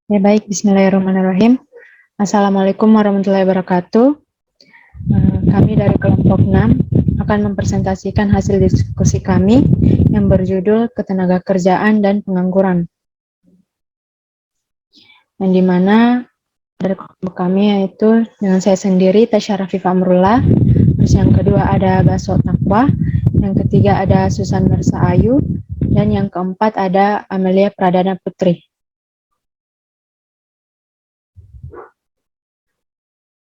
Ya baik, Bismillahirrahmanirrahim. Assalamualaikum warahmatullahi wabarakatuh. Kami dari kelompok 6 akan mempresentasikan hasil diskusi kami yang berjudul Ketenagakerjaan dan Pengangguran. Yang dimana dari kelompok kami yaitu dengan saya sendiri, Tasya Rafifah Amrullah, terus yang kedua ada Baso Takwa, yang ketiga ada Susan Mersa Ayu, dan yang keempat ada Amelia Pradana Putri.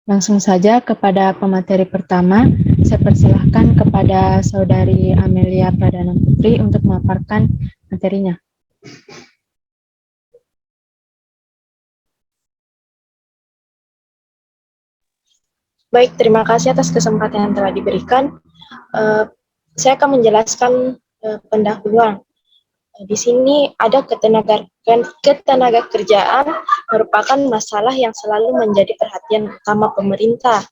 Langsung saja kepada pemateri pertama, saya persilahkan kepada Saudari Amelia Pradana Putri untuk memaparkan materinya. Baik, terima kasih atas kesempatan yang telah diberikan. Saya akan menjelaskan pendahuluan. Di sini ada ketenaga kerjaan merupakan masalah yang selalu menjadi perhatian utama pemerintah.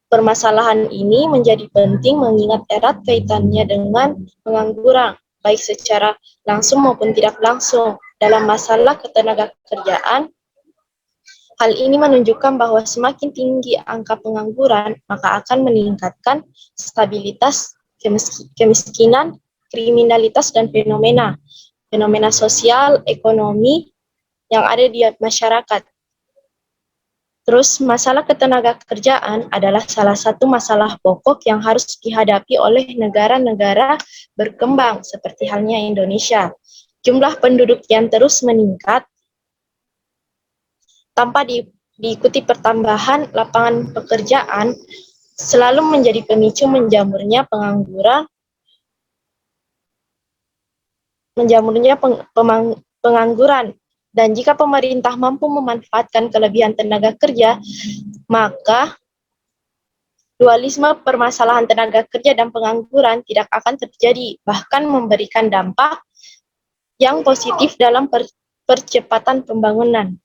Permasalahan ini menjadi penting mengingat erat kaitannya dengan pengangguran, baik secara langsung maupun tidak langsung. Dalam masalah ketenaga kerjaan, hal ini menunjukkan bahwa semakin tinggi angka pengangguran, maka akan meningkatkan stabilitas kemiskinan, kriminalitas, dan fenomena sosial, ekonomi yang ada di masyarakat. Terus masalah ketenaga kerjaan adalah salah satu masalah pokok yang harus dihadapi oleh negara-negara berkembang seperti halnya Indonesia. Jumlah penduduk yang terus meningkat tanpa diikuti pertambahan lapangan pekerjaan selalu menjadi pemicu menjamurnya pengangguran. Dan jika pemerintah mampu memanfaatkan kelebihan tenaga kerja, maka dualisme permasalahan tenaga kerja dan pengangguran tidak akan terjadi, bahkan memberikan dampak yang positif dalam percepatan pembangunan.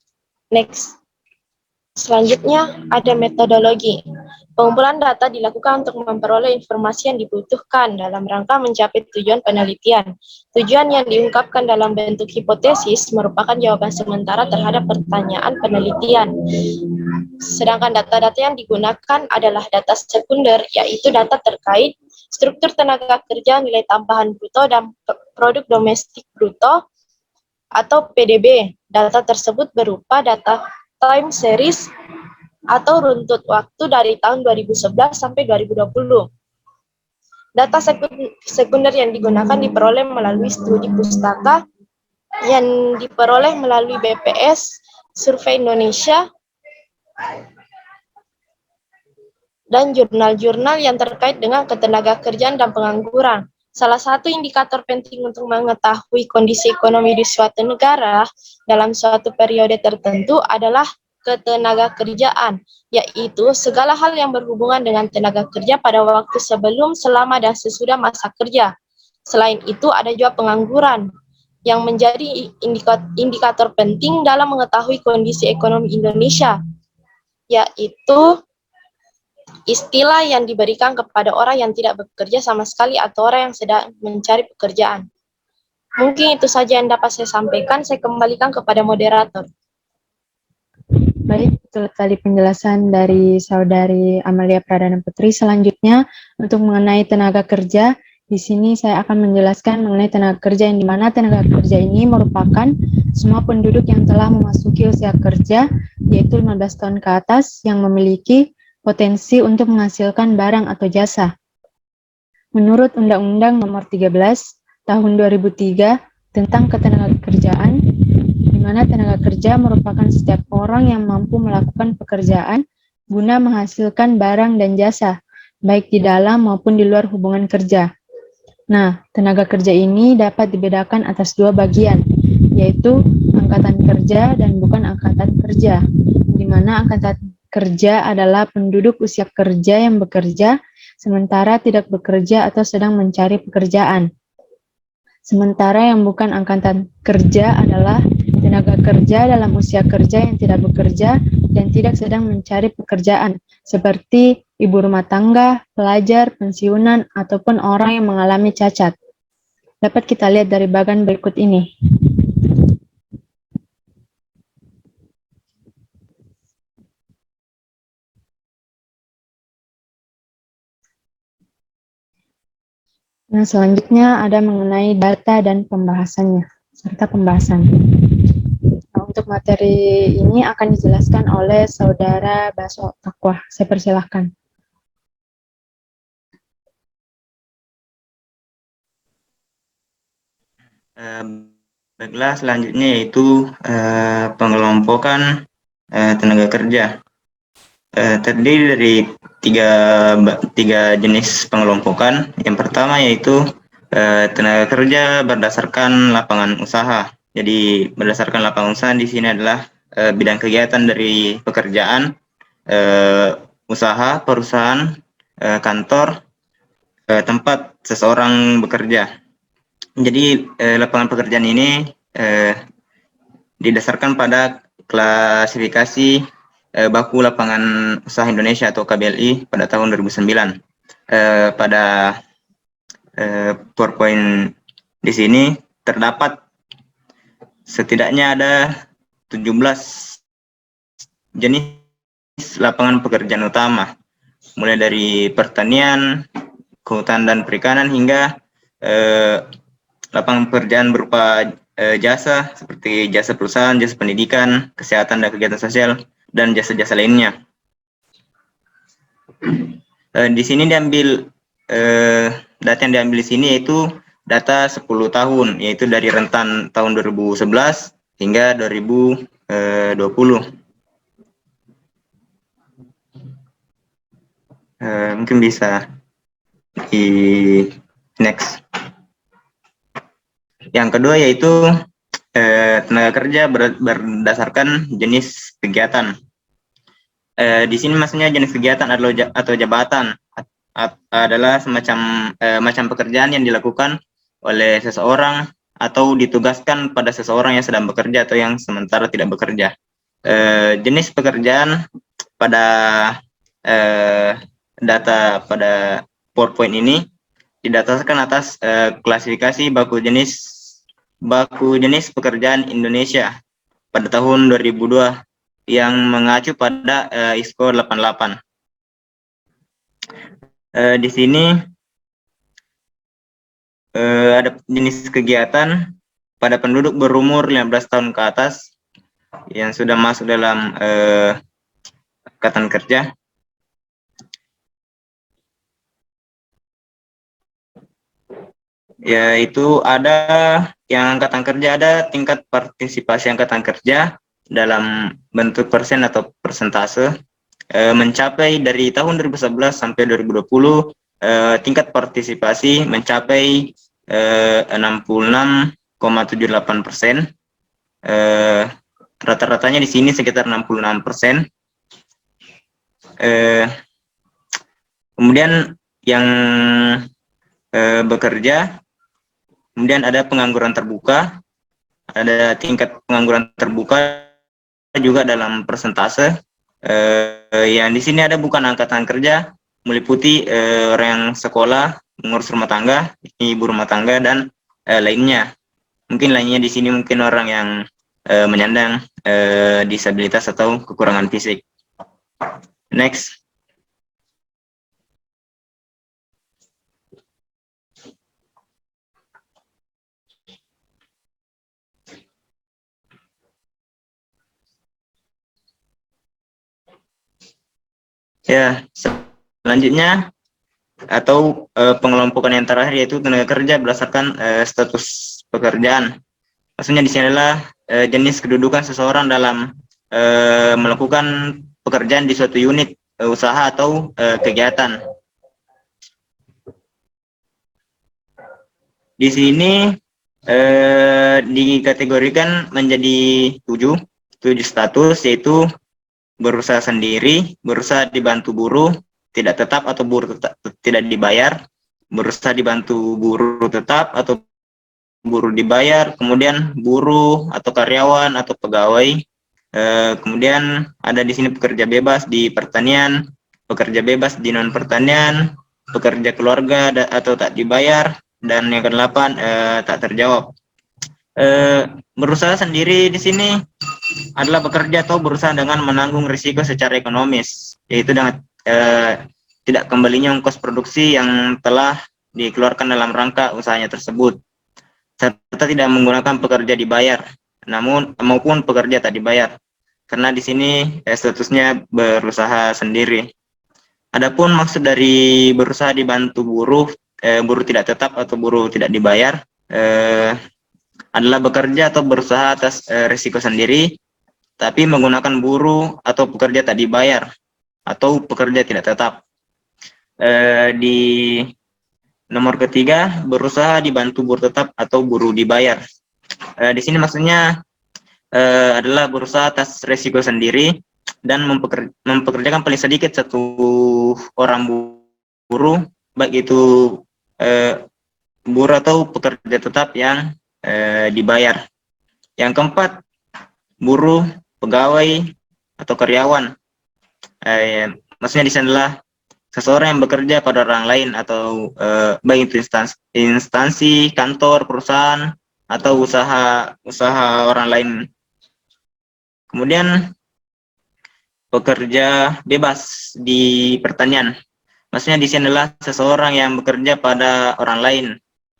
Next. Selanjutnya ada metodologi. Pengumpulan data dilakukan untuk memperoleh informasi yang dibutuhkan dalam rangka mencapai tujuan penelitian. Tujuan yang diungkapkan dalam bentuk hipotesis merupakan jawaban sementara terhadap pertanyaan penelitian. Sedangkan data-data yang digunakan adalah data sekunder, yaitu data terkait struktur tenaga kerja, nilai tambahan bruto, dan produk domestik bruto atau PDB. Data tersebut berupa data time series atau runtut waktu dari tahun 2011 sampai 2020. Data sekunder yang digunakan diperoleh melalui studi pustaka yang diperoleh melalui BPS, Survei Indonesia, dan jurnal-jurnal yang terkait dengan ketenaga kerjaan dan pengangguran. Salah satu indikator penting untuk mengetahui kondisi ekonomi di suatu negara dalam suatu periode tertentu adalah ketenaga kerjaan, yaitu segala hal yang berhubungan dengan tenaga kerja pada waktu sebelum, selama, dan sesudah masa kerja. Selain itu, ada juga pengangguran, yang menjadi indikator penting dalam mengetahui kondisi ekonomi Indonesia, yaitu istilah yang diberikan kepada orang yang tidak bekerja sama sekali atau orang yang sedang mencari pekerjaan. Mungkin itu saja yang dapat saya sampaikan. Saya kembalikan kepada moderator. Baik, itu tadi penjelasan dari Saudari Amelia Pradana Putri. Selanjutnya, untuk mengenai tenaga kerja, di sini saya akan menjelaskan mengenai tenaga kerja yang dimana tenaga kerja ini merupakan semua penduduk yang telah memasuki usia kerja, yaitu 15 tahun ke atas, yang memiliki potensi untuk menghasilkan barang atau jasa. Menurut Undang-Undang Nomor 13 Tahun 2003 tentang Ketenagakerjaan, di mana tenaga kerja merupakan setiap orang yang mampu melakukan pekerjaan guna menghasilkan barang dan jasa, baik di dalam maupun di luar hubungan kerja. Nah, tenaga kerja ini dapat dibedakan atas dua bagian, yaitu angkatan kerja dan bukan angkatan kerja, di mana angkatan kerja adalah penduduk usia kerja yang bekerja, sementara tidak bekerja atau sedang mencari pekerjaan. Sementara yang bukan angkatan kerja adalah tenaga kerja dalam usia kerja yang tidak bekerja dan tidak sedang mencari pekerjaan, seperti ibu rumah tangga, pelajar, pensiunan, ataupun orang yang mengalami cacat. Dapat kita lihat dari bagan berikut ini. Nah, selanjutnya ada mengenai data dan pembahasannya, serta pembahasan. Nah, untuk materi ini akan dijelaskan oleh Saudara Baso Takwah. Saya persilahkan. Baiklah, selanjutnya yaitu pengelompokan tenaga kerja. Terdiri dari tiga jenis pengelompokan. Yang pertama yaitu tenaga kerja berdasarkan lapangan usaha. Jadi berdasarkan lapangan usaha di sini adalah bidang kegiatan dari pekerjaan, usaha, perusahaan, kantor, tempat seseorang bekerja. Jadi lapangan pekerjaan ini didasarkan pada klasifikasi Baku Lapangan Usaha Indonesia atau KBLI pada tahun 2009. Pada PowerPoint di sini terdapat setidaknya ada 17 jenis lapangan pekerjaan utama, mulai dari pertanian, kehutanan dan perikanan hingga lapangan pekerjaan berupa jasa seperti jasa perusahaan, jasa pendidikan, kesehatan dan kegiatan sosial, dan jasa-jasa lainnya. Di sini diambil data yang diambil di sini yaitu data 10 tahun, yaitu dari rentan tahun 2011 hingga 2020. Mungkin bisa di next. Yang kedua yaitu tenaga kerja berdasarkan jenis kegiatan. Di sini maksudnya jenis kegiatan atau jabatan adalah semacam macam pekerjaan yang dilakukan oleh seseorang atau ditugaskan pada seseorang yang sedang bekerja atau yang sementara tidak bekerja. Jenis pekerjaan pada data pada PowerPoint ini didasarkan atas klasifikasi baku jenis pekerjaan Indonesia pada tahun 2002 yang mengacu pada ISO 88. Di sini ada jenis kegiatan pada penduduk berumur 15 tahun ke atas yang sudah masuk dalam angkatan kerja. Yaitu ada yang angkatan kerja, ada tingkat partisipasi angkatan kerja dalam bentuk persen atau persentase mencapai dari tahun 2011 sampai 2020 tingkat partisipasi mencapai 66,78%. Rata-ratanya di sini sekitar 66%. Kemudian yang bekerja, kemudian ada pengangguran terbuka, ada tingkat pengangguran terbuka juga dalam persentase. Yang di sini ada bukan angkatan kerja, meliputi orang yang sekolah, mengurus rumah tangga, ibu rumah tangga dan lainnya. Mungkin lainnya di sini mungkin orang yang menyandang disabilitas atau kekurangan fisik. Next. Ya, selanjutnya atau pengelompokan yang terakhir yaitu tenaga kerja berdasarkan status pekerjaan. Maksudnya di sini adalah jenis kedudukan seseorang dalam melakukan pekerjaan di suatu unit usaha atau kegiatan. Di sini dikategorikan menjadi tujuh status, yaitu berusaha sendiri, berusaha dibantu buruh, tidak tetap atau buruh tidak dibayar, berusaha dibantu buruh tetap atau buruh dibayar, kemudian buruh atau karyawan atau pegawai. Kemudian ada di sini pekerja bebas di pertanian, pekerja bebas di non pertanian, pekerja keluarga atau tak dibayar, dan yang ke-8 tak terjawab. Berusaha sendiri di sini adalah bekerja atau berusaha dengan menanggung risiko secara ekonomis, yaitu dengan tidak kembalinya ongkos produksi yang telah dikeluarkan dalam rangka usahanya tersebut, serta tidak menggunakan pekerja dibayar, maupun pekerja tak dibayar, karena di sini statusnya berusaha sendiri. Adapun maksud dari berusaha dibantu buruh, buruh tidak tetap atau buruh tidak dibayar, adalah bekerja atau berusaha atas risiko sendiri, tapi menggunakan buruh atau pekerja tak dibayar atau pekerja tidak tetap. Di nomor ketiga, berusaha dibantu buruh tetap atau buruh dibayar. Di sini maksudnya adalah berusaha atas risiko sendiri dan mempekerjakan paling sedikit satu orang buruh, baik itu buruh atau pekerja tetap yang dibayar. Yang keempat, buruh, pegawai, atau karyawan. Maksudnya di sini adalah seseorang yang bekerja pada orang lain atau baik itu instansi, kantor, perusahaan, atau usaha orang lain. Kemudian pekerja bebas di pertanian. Maksudnya di sini adalah seseorang yang bekerja pada orang lain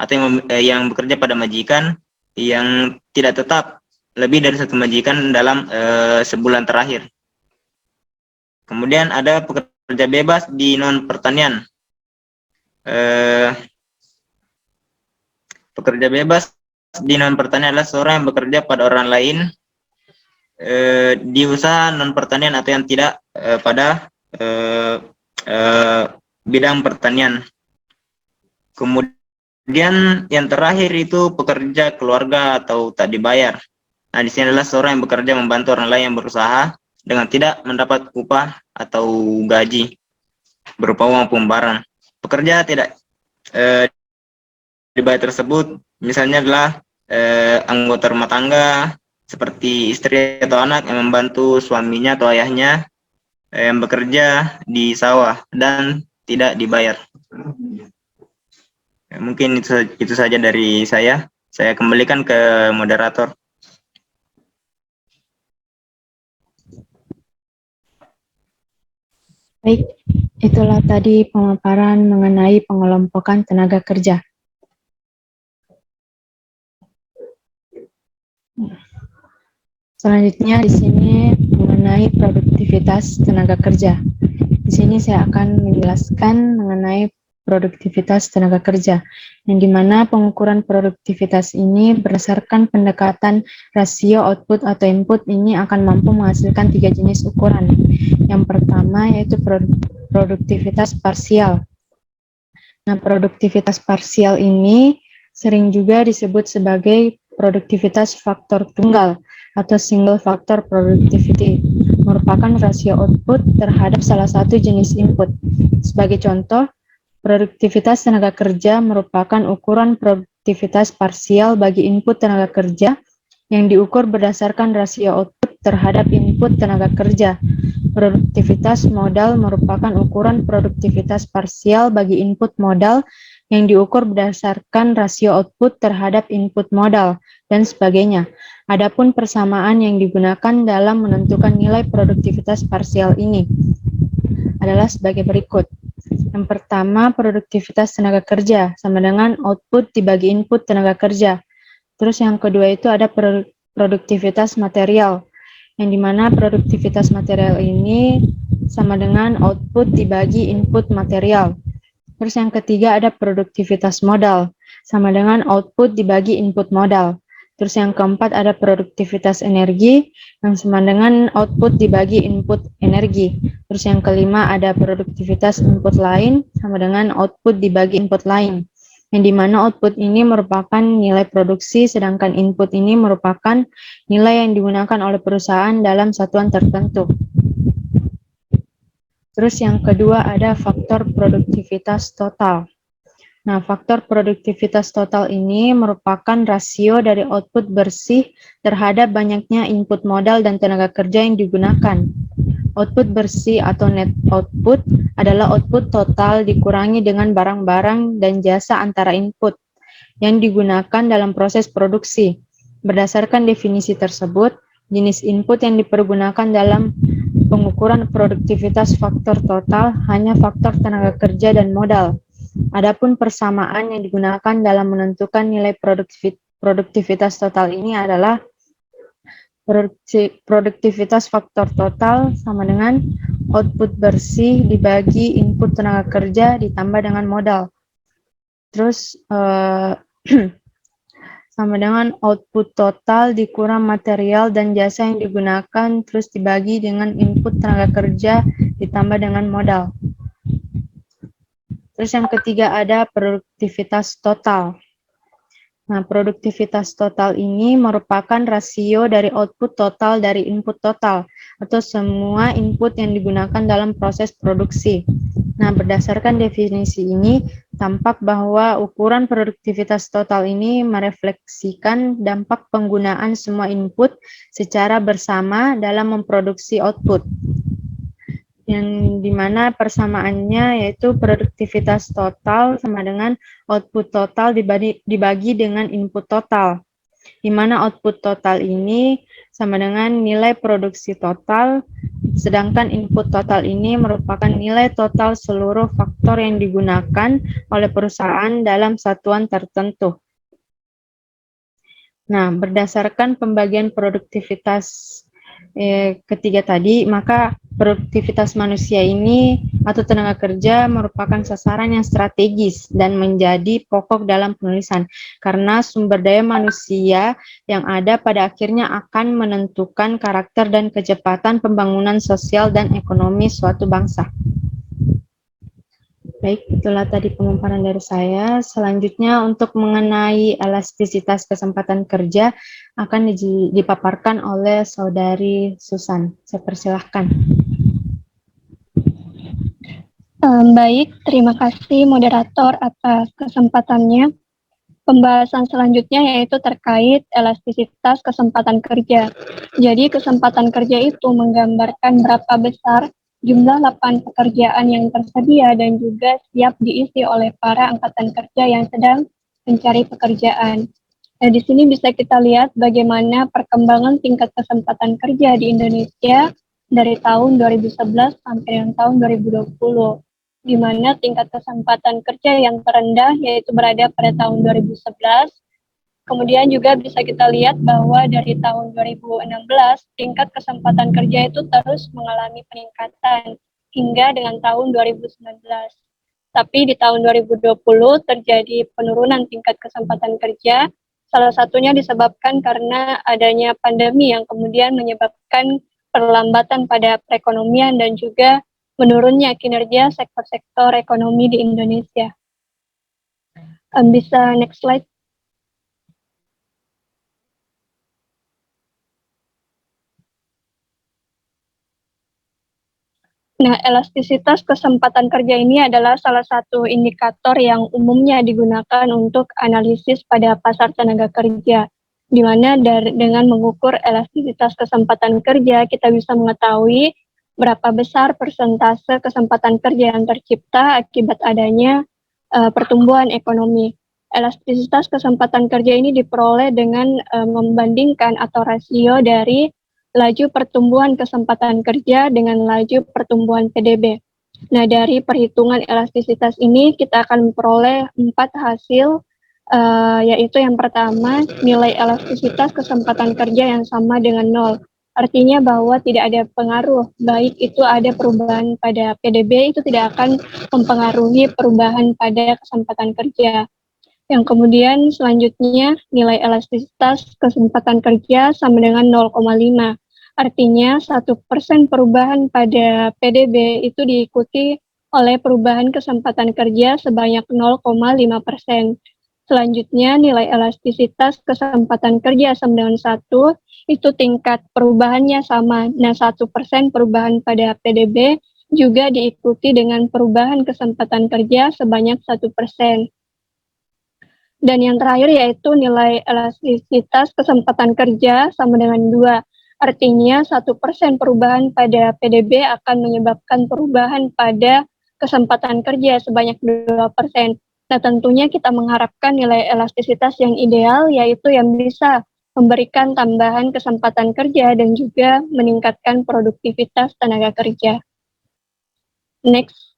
atau yang bekerja pada majikan yang tidak tetap lebih dari satu majikan dalam sebulan terakhir. Kemudian ada pekerja bebas di non pertanian. Pekerja bebas di non pertanian adalah seorang yang bekerja pada orang lain di usaha non pertanian atau yang tidak pada bidang pertanian. Kemudian yang terakhir itu pekerja keluarga atau tak dibayar. Nah, di sini adalah seorang yang bekerja membantu orang lain yang berusaha dengan tidak mendapat upah atau gaji berupa uang maupun barang. Pekerja tidak dibayar tersebut misalnya adalah anggota rumah tangga seperti istri atau anak yang membantu suaminya atau ayahnya yang bekerja di sawah dan tidak dibayar. Mungkin itu saja dari saya. Saya kembalikan ke moderator. Baik, itulah tadi pemaparan mengenai pengelompokan tenaga kerja. Selanjutnya di sini mengenai produktivitas tenaga kerja. Di sini saya akan menjelaskan mengenai produktivitas tenaga kerja, yang dimana pengukuran produktivitas ini berdasarkan pendekatan rasio output atau input ini akan mampu menghasilkan 3 jenis ukuran. Yang pertama yaitu produktivitas parsial. Nah, produktivitas parsial ini sering juga disebut sebagai produktivitas faktor tunggal atau single factor productivity, merupakan rasio output terhadap salah satu jenis input. Sebagai contoh, produktivitas tenaga kerja merupakan ukuran produktivitas parsial bagi input tenaga kerja yang diukur berdasarkan rasio output terhadap input tenaga kerja. Produktivitas modal merupakan ukuran produktivitas parsial bagi input modal yang diukur berdasarkan rasio output terhadap input modal, dan sebagainya. Adapun persamaan yang digunakan dalam menentukan nilai produktivitas parsial ini adalah sebagai berikut. Yang pertama, produktivitas tenaga kerja sama dengan output dibagi input tenaga kerja. Terus yang kedua itu ada produktivitas material, yang dimana produktivitas material ini sama dengan output dibagi input material. Terus yang ketiga ada produktivitas modal, sama dengan output dibagi input modal. Terus yang keempat ada produktivitas energi, yang sama dengan output dibagi input energi. Terus yang kelima ada produktivitas input lain, sama dengan output dibagi input lain, yang dimana output ini merupakan nilai produksi, sedangkan input ini merupakan nilai yang digunakan oleh perusahaan dalam satuan tertentu. Terus yang kedua ada faktor produktivitas total. Nah, faktor produktivitas total ini merupakan rasio dari output bersih terhadap banyaknya input modal dan tenaga kerja yang digunakan. Output bersih atau net output adalah output total dikurangi dengan barang-barang dan jasa antara input yang digunakan dalam proses produksi. Berdasarkan definisi tersebut, jenis input yang dipergunakan dalam pengukuran produktivitas faktor total hanya faktor tenaga kerja dan modal. Adapun persamaan yang digunakan dalam menentukan nilai produktivitas total ini adalah produktivitas faktor total sama dengan output bersih dibagi input tenaga kerja ditambah dengan modal. Terus sama dengan output total dikurang material dan jasa yang digunakan terus dibagi dengan input tenaga kerja ditambah dengan modal. Terus yang ketiga ada produktivitas total. Nah, produktivitas total ini merupakan rasio dari output total dari input total atau semua input yang digunakan dalam proses produksi. Nah, berdasarkan definisi ini, tampak bahwa ukuran produktivitas total ini merefleksikan dampak penggunaan semua input secara bersama dalam memproduksi output. Yang dimana persamaannya yaitu produktivitas total sama dengan output total dibagi dengan input total, di mana output total ini sama dengan nilai produksi total, sedangkan input total ini merupakan nilai total seluruh faktor yang digunakan oleh perusahaan dalam satuan tertentu. Nah, berdasarkan pembagian produktivitas ketiga tadi, maka produktivitas manusia ini atau tenaga kerja merupakan sasaran yang strategis dan menjadi pokok dalam penulisan karena sumber daya manusia yang ada pada akhirnya akan menentukan karakter dan kecepatan pembangunan sosial dan ekonomi suatu bangsa. Baik, itulah tadi pemaparan dari saya. Selanjutnya untuk mengenai elastisitas kesempatan kerja akan dipaparkan oleh Saudari Susan. Saya persilahkan. Baik, terima kasih moderator atas kesempatannya. Pembahasan selanjutnya yaitu terkait elastisitas kesempatan kerja. Jadi kesempatan kerja itu menggambarkan berapa besar jumlah lapangan pekerjaan yang tersedia dan juga siap diisi oleh para angkatan kerja yang sedang mencari pekerjaan. Nah, di sini bisa kita lihat bagaimana perkembangan tingkat kesempatan kerja di Indonesia dari tahun 2011 sampai dengan tahun 2020. Di mana tingkat kesempatan kerja yang terendah yaitu berada pada tahun 2011. Kemudian juga bisa kita lihat bahwa dari tahun 2016 tingkat kesempatan kerja itu terus mengalami peningkatan hingga dengan tahun 2019. Tapi di tahun 2020 terjadi penurunan tingkat kesempatan kerja, salah satunya disebabkan karena adanya pandemi yang kemudian menyebabkan perlambatan pada perekonomian dan juga menurunnya kinerja sektor-sektor ekonomi di Indonesia. Bisa next slide. Nah, elastisitas kesempatan kerja ini adalah salah satu indikator yang umumnya digunakan untuk analisis pada pasar tenaga kerja, di mana dengan mengukur elastisitas kesempatan kerja, kita bisa mengetahui berapa besar persentase kesempatan kerja yang tercipta akibat adanya pertumbuhan ekonomi. Elastisitas kesempatan kerja ini diperoleh dengan membandingkan atau rasio dari laju pertumbuhan kesempatan kerja dengan laju pertumbuhan PDB. Nah, dari perhitungan elastisitas ini kita akan memperoleh 4 hasil, yaitu yang pertama, nilai elastisitas kesempatan kerja yang sama dengan 0. Artinya bahwa tidak ada pengaruh, baik itu ada perubahan pada PDB, itu tidak akan mempengaruhi perubahan pada kesempatan kerja. Yang kemudian selanjutnya nilai elastisitas kesempatan kerja sama dengan 0,5. Artinya 1% perubahan pada PDB itu diikuti oleh perubahan kesempatan kerja sebanyak 0,5%. Selanjutnya nilai elastisitas kesempatan kerja sama dengan 1, itu tingkat perubahannya sama. Nah, 1% perubahan pada PDB juga diikuti dengan perubahan kesempatan kerja sebanyak 1%. Dan yang terakhir yaitu nilai elastisitas kesempatan kerja sama dengan 2. Artinya 1% perubahan pada PDB akan menyebabkan perubahan pada kesempatan kerja sebanyak 2%. Nah, tentunya kita mengharapkan nilai elastisitas yang ideal yaitu yang bisa memberikan tambahan kesempatan kerja dan juga meningkatkan produktivitas tenaga kerja. Next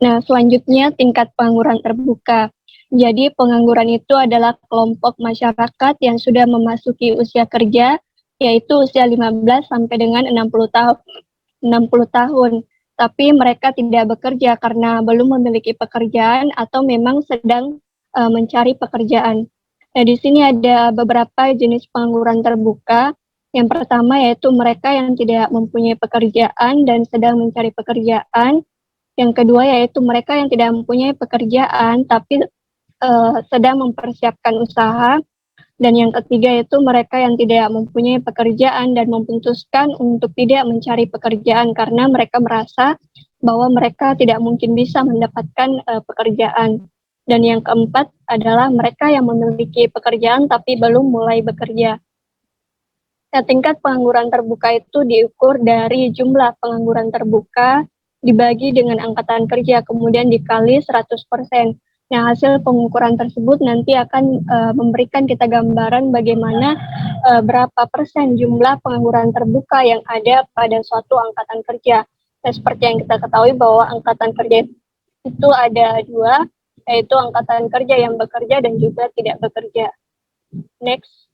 Nah, selanjutnya tingkat pengangguran terbuka. Jadi pengangguran itu adalah kelompok masyarakat yang sudah memasuki usia kerja, yaitu usia 15 sampai dengan 60 tahun. 60 tahun, tapi mereka tidak bekerja karena belum memiliki pekerjaan atau memang sedang mencari pekerjaan. Nah, di sini ada beberapa jenis pengangguran terbuka. Yang pertama yaitu mereka yang tidak mempunyai pekerjaan dan sedang mencari pekerjaan. Yang kedua yaitu mereka yang tidak mempunyai pekerjaan tapi sedang mempersiapkan usaha. Dan yang ketiga yaitu mereka yang tidak mempunyai pekerjaan dan memutuskan untuk tidak mencari pekerjaan karena mereka merasa bahwa mereka tidak mungkin bisa mendapatkan pekerjaan. Dan yang keempat adalah mereka yang memiliki pekerjaan tapi belum mulai bekerja. Nah, tingkat pengangguran terbuka itu diukur dari jumlah pengangguran terbuka dibagi dengan angkatan kerja, kemudian dikali 100%. Nah, hasil pengukuran tersebut nanti akan memberikan kita gambaran bagaimana berapa persen jumlah pengangguran terbuka yang ada pada suatu angkatan kerja. Nah, seperti yang kita ketahui bahwa angkatan kerja itu ada dua, yaitu angkatan kerja yang bekerja dan juga tidak bekerja. Next.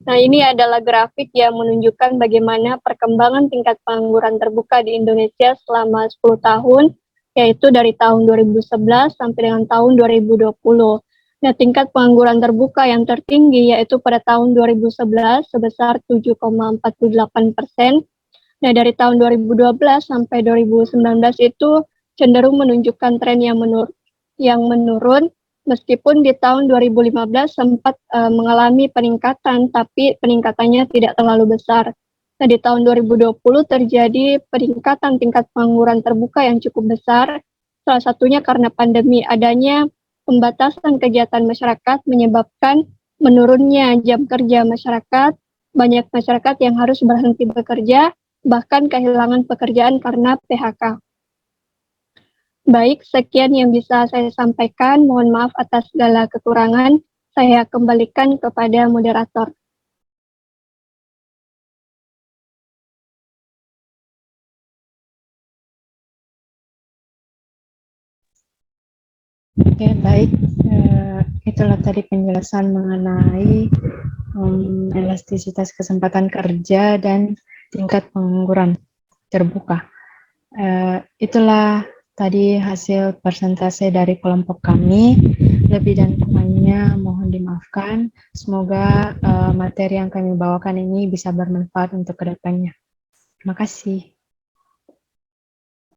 Nah, ini adalah grafik yang menunjukkan bagaimana perkembangan tingkat pengangguran terbuka di Indonesia selama 10 tahun, yaitu dari tahun 2011 sampai dengan tahun 2020. Nah, tingkat pengangguran terbuka yang tertinggi yaitu pada tahun 2011 sebesar 7,48%. Nah, dari tahun 2012 sampai 2019 itu cenderung menunjukkan tren yang menurun. Meskipun di tahun 2015 sempat mengalami peningkatan, tapi peningkatannya tidak terlalu besar. Nah, di tahun 2020 terjadi peningkatan tingkat pengangguran terbuka yang cukup besar. Salah satunya karena pandemi, adanya pembatasan kegiatan masyarakat menyebabkan menurunnya jam kerja masyarakat, banyak masyarakat yang harus berhenti bekerja, bahkan kehilangan pekerjaan karena PHK. Baik, sekian yang bisa saya sampaikan. Mohon maaf atas segala kekurangan. Saya kembalikan kepada moderator. Oke, baik. Itulah tadi penjelasan mengenai elastisitas kesempatan kerja dan tingkat pengangguran terbuka. Itulah tadi hasil persentase dari kelompok kami. Lebih dan kurangnya mohon dimaafkan. Semoga materi yang kami bawakan ini bisa bermanfaat untuk kedepannya. Terima kasih.